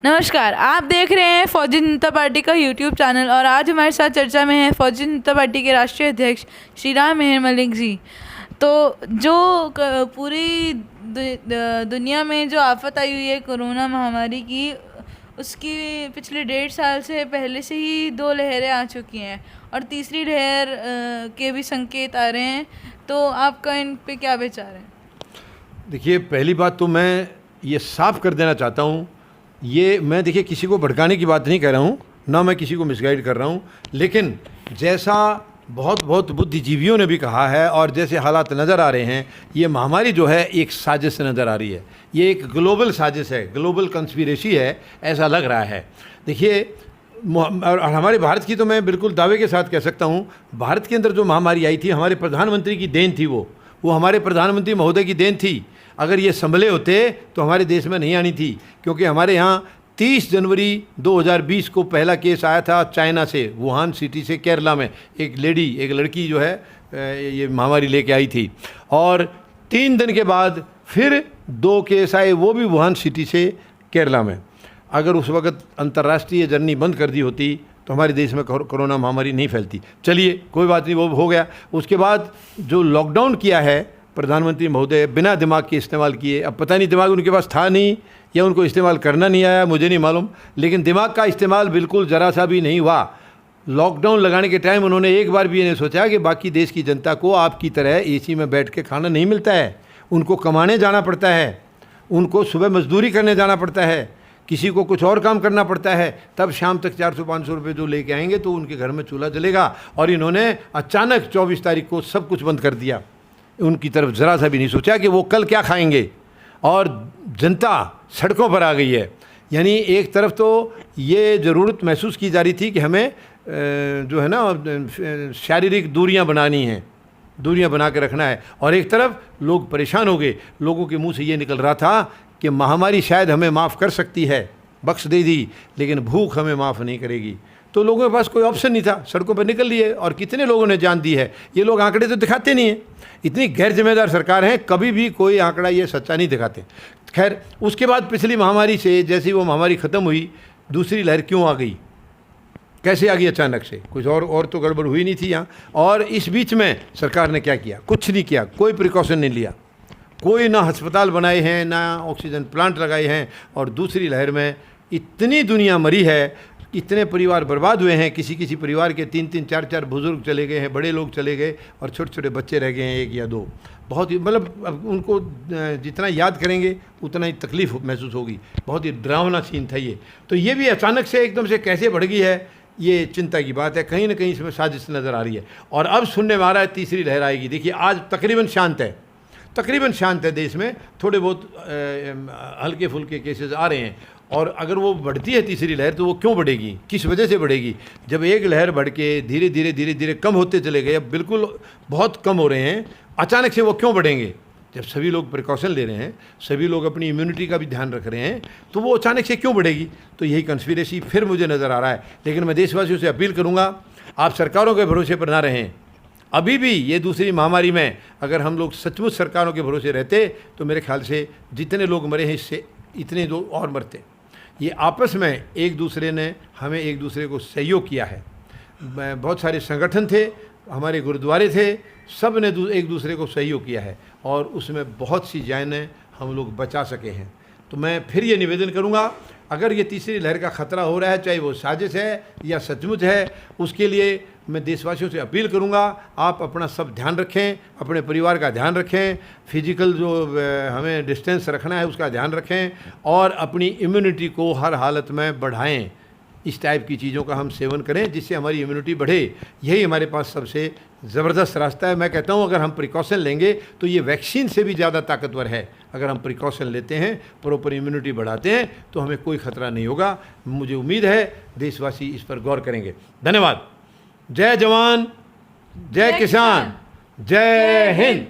नमस्कार, आप देख रहे हैं फौजी जनता पार्टी का यूट्यूब चैनल और आज हमारे साथ चर्चा में है फौजी जनता पार्टी के राष्ट्रीय अध्यक्ष श्री राम मेहर मलिक जी। तो जो पूरी दुनिया में जो आफत आई हुई है कोरोना महामारी की, उसकी पिछले 1.5 साल से पहले से ही 2 लहरें आ चुकी हैं और तीसरी लहर के भी संकेत आ रहे हैं। तो आपका इन पे क्या विचार है? देखिए, पहली बात तो मैं ये साफ कर देना चाहता हूँ, देखिए किसी को भड़काने की बात नहीं कर रहा हूँ, ना मैं किसी को मिसगाइड कर रहा हूँ, लेकिन जैसा बहुत बुद्धिजीवियों ने भी कहा है और जैसे हालात नज़र आ रहे हैं, ये महामारी जो है एक साजिश नज़र आ रही है। ये एक ग्लोबल साजिश है, ग्लोबल कंस्पिरेसी है, ऐसा लग रहा है। देखिए, और हमारे भारत की तो मैं बिल्कुल दावे के साथ कह सकता हूँ, भारत के अंदर जो महामारी आई थी हमारे प्रधानमंत्री की देन थी। वो हमारे प्रधानमंत्री महोदय की देन थी। अगर ये संभले होते तो हमारे देश में नहीं आनी थी, क्योंकि हमारे यहाँ 30 जनवरी 2020 को पहला केस आया था चाइना से, वुहान सिटी से, केरला में एक लड़की जो है ये महामारी लेके आई थी। और 3 दिन के बाद फिर 2 केस आए, वो भी वुहान सिटी से, केरला में। अगर उस वक्त अंतर्राष्ट्रीय जर्नी बंद कर दी होती तो हमारे देश में कोरोना महामारी नहीं फैलती। चलिए, कोई बात नहीं, वो हो गया। उसके बाद जो लॉकडाउन किया है प्रधानमंत्री महोदय, बिना दिमाग के इस्तेमाल किए। अब पता नहीं दिमाग उनके पास था नहीं या उनको इस्तेमाल करना नहीं आया, मुझे नहीं मालूम, लेकिन दिमाग का इस्तेमाल बिल्कुल ज़रा सा भी नहीं हुआ। लॉकडाउन लगाने के टाइम उन्होंने एक बार भी ये नहीं सोचा कि बाकी देश की जनता को आपकी तरह एसी में बैठ के खाना नहीं मिलता है, उनको कमाने जाना पड़ता है, उनको सुबह मजदूरी करने जाना पड़ता है, किसी को कुछ और काम करना पड़ता है, तब शाम तक 400-500 रुपये जो लेके आएंगे तो उनके घर में चूल्हा जलेगा। और इन्होंने अचानक 24 तारीख को सब कुछ बंद कर दिया। उनकी तरफ ज़रा सा भी नहीं सोचा कि वो कल क्या खाएंगे, और जनता सड़कों पर आ गई है। यानी एक तरफ तो ये ज़रूरत महसूस की जा रही थी कि हमें जो है ना शारीरिक दूरियां बनानी हैं, दूरियां बना के रखना है, और एक तरफ लोग परेशान हो गए। लोगों के मुंह से ये निकल रहा था कि महामारी शायद हमें माफ़ कर सकती है, बख्श दे दी, लेकिन भूख हमें माफ़ नहीं करेगी। तो लोगों के पास कोई ऑप्शन नहीं था, सड़कों पर निकल लिए, और कितने लोगों ने जान दी है। ये लोग आंकड़े तो दिखाते नहीं हैं, इतनी गैर जिम्मेदार सरकार है, कभी भी कोई आंकड़ा ये सच्चा नहीं दिखाते। खैर, उसके बाद पिछली महामारी से जैसी वो महामारी ख़त्म हुई, दूसरी लहर क्यों आ गई, कैसे आ गई अचानक से? कुछ और तो गड़बड़ हुई नहीं थी यहाँ। और इस बीच में सरकार ने क्या किया? कुछ नहीं किया, कोई प्रिकॉशन नहीं लिया, कोई ना अस्पताल बनाए हैं, ना ऑक्सीजन प्लांट लगाए हैं। और दूसरी लहर में इतनी दुनिया मरी है, इतने परिवार बर्बाद हुए हैं, किसी परिवार के 3-3, 4-4 बुजुर्ग चले गए हैं, बड़े लोग चले गए, और छोटे बच्चे रह गए हैं, 1 या 2। बहुत ही मतलब उनको जितना याद करेंगे उतना ही तकलीफ़ महसूस होगी। बहुत ही डरावना सीन था ये। तो ये भी अचानक से एकदम से कैसे बढ़ गई है, ये चिंता की बात है। कहीं ना कहीं इसमें साजिश नज़र आ रही है। और अब सुनने में आ रहा है तीसरी लहर आएगी। देखिए, आज तकरीबन शांत है देश में, थोड़े बहुत हल्के फुल्के केसेस आ रहे हैं। और अगर वो बढ़ती है तीसरी लहर, तो वो क्यों बढ़ेगी, किस वजह से बढ़ेगी? जब एक लहर बढ़ के धीरे धीरे कम होते चले गए, अब बिल्कुल बहुत कम हो रहे हैं, अचानक से वो क्यों बढ़ेंगे? जब सभी लोग प्रिकॉशन ले रहे हैं, सभी लोग अपनी इम्यूनिटी का भी ध्यान रख रहे हैं, तो वो अचानक से क्यों बढ़ेगी? तो यही कंस्पिरेसी फिर मुझे नज़र आ रहा है। लेकिन मैं देशवासियों से अपील करूँगा, आप सरकारों के भरोसे पर ना रहें। अभी भी ये दूसरी महामारी में अगर हम लोग सचमुच सरकारों के भरोसे रहते, तो मेरे ख्याल से जितने लोग मरे हैं, इससे इतने लोग और मरते। ये आपस में एक दूसरे ने हमें एक दूसरे को सहयोग किया है। बहुत सारे संगठन थे, हमारे गुरुद्वारे थे, सब ने एक दूसरे को सहयोग किया है, और उसमें बहुत सी जानें हम लोग बचा सके हैं। तो मैं फिर ये निवेदन करूँगा, अगर ये तीसरी लहर का ख़तरा हो रहा है, चाहे वो साजिश है या सचमुच है, उसके लिए मैं देशवासियों से अपील करूंगा, आप अपना सब ध्यान रखें, अपने परिवार का ध्यान रखें, फिजिकल जो हमें डिस्टेंस रखना है उसका ध्यान रखें, और अपनी इम्यूनिटी को हर हालत में बढ़ाएं। इस टाइप की चीज़ों का हम सेवन करें जिससे हमारी इम्यूनिटी बढ़े। यही हमारे पास सबसे ज़बरदस्त रास्ता है। मैं कहता हूँ, अगर हम प्रिकॉशन लेंगे तो ये वैक्सीन से भी ज़्यादा ताकतवर है। अगर हम प्रिकॉशन लेते हैं, प्रॉपर इम्यूनिटी बढ़ाते हैं, तो हमें कोई ख़तरा नहीं होगा। मुझे उम्मीद है देशवासी इस पर गौर करेंगे। धन्यवाद। जय जवान, जय किसान, जय हिंद।